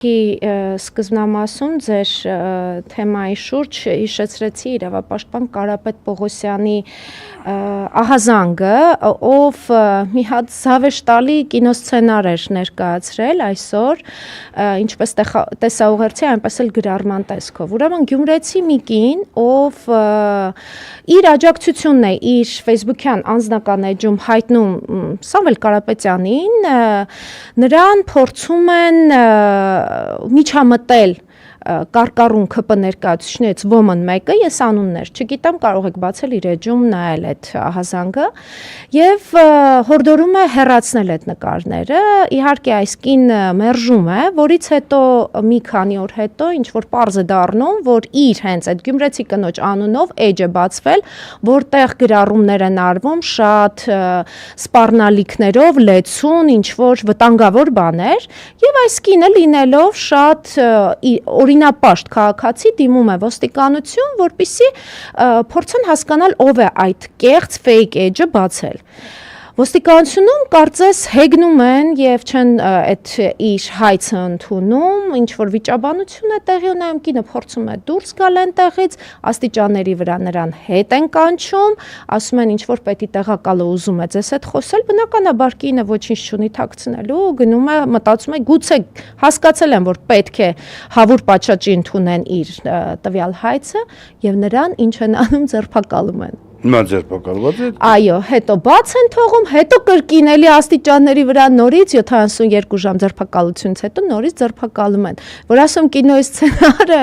Սկզբնամասում ձեր թեմայի շուրջ հիշեցրեցի իրավապաշտպան Կարապետ Պողոսյանի ահազանգը, ով մի հատ զավեշտալի կինոսցենար էր ներկայացրել այսօր, ինչպես տեսաուղերձի, այնպես էլ գրառման տեսքով։ Ուրեմն գյումրեցի մի կին, ով իր աջակցությունն է իր Facebook-յան անձնական էջում հայտնում Սամվել Կարապետյանին, նրան փորձում են միջամտել կարկառուն ԿՊ ներկայացուցիչներից ոմն մեկը, ես անուններ չգիտեմ, կարող եք բացել իր էջում նայել այդ ահազանգը եւ հորդորում է հեռացնել այդ նկարները, իհարկե այս կինը մերժում է, որից հետո մի քանի օր հետո ինչ որ պարզ է դառնում, որ իր հենց այդ գյումրեցի կնոջ անունով էջ է բացվել, որտեղ գրառումներ են արվում շատ սպառնալիքներով, լեցուն, ինչ որ վտանգավոր բաներ եւ այս կինը լինելով շատ օրինապաշտ քաղաքացի դիմում է ոստիկանություն, որպեսզի փորձեն հասկանալ ով է այդ կեղծ fake edge-ը բացել։ Ոստիկանությունում կարծես հեգնում են եւ չեն այդ իր հայցը ընդունում, ինչ որ վիճաբանություն է տեղի ունենում, կինը փորձում է դուրս գալ այնտեղից, աստիճանների վրա նրան հետ են կանչում, ասում են ինչ որ պետի տեղակալը ուզում է ձեզ հետ խոսել, բնականաբար կինը ոչինչ չունի թաքցնելու, գնում է, մտածում է գուցե հասկացել են, որ պետք է հավուր պատշաճի ընդունեն իր տվյալ հայցը եւ նրան ինչ են անում, ձերբակալում են։ Հիմա ձերբակալված է։ Այո, հետո բաց են թողում, հետո կրկին էլի աստիճանների վրա նորից 72 ժամ ձերբակալությունից հետո նորից ձերբակալում են։ Որ ասում կինոյի սցենարը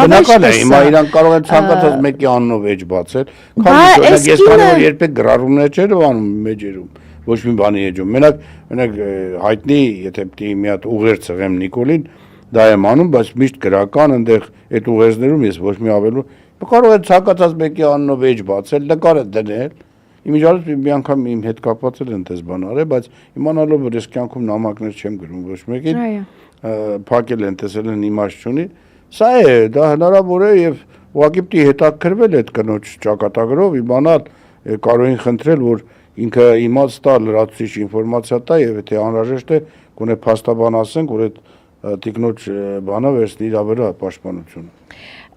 բնական է, հիմա իրանք կարող են ցանկացած մեկի անունով էջ բացել, քանի որ ես քանի որ երբեք գրառումներ չեր անում մեջերում, ոչ մի բանի էջում։ Մենակ հայտնի, եթե պետք է մի հատ ուղերձ եղեմ Նիկոլին, դա եմ անում, բայց միշտ գրական այնտեղ այդ ուղերձներում ես ոչ մի ավելու կարող է ցանկացած մեկի անունով էջ բացել, նկարը դնել։ Իմիջիալից մի անգամ իմ հետ կապված են դες բան արել, բայց իմանալով որ ես կյանքում նամակներ չեմ գրում ոչ մեկին, փակել են, տեսել են իմաստ չունի։ Սա է, դա հնարավոր է եւ ուղղակի պիտի հետաքրվել այդ կնոջ ճակատագրով, իմանալ, կարող են խնդրել, որ ինքը իմաց տա, լրացուցիչ ինֆորմացիա տա եւ եթե անհրաժեշտ է, գոնե փաստաբան ասենք, որ այդ տիկնոջ բանը վերցնի իր վրա պաշտպանությունը։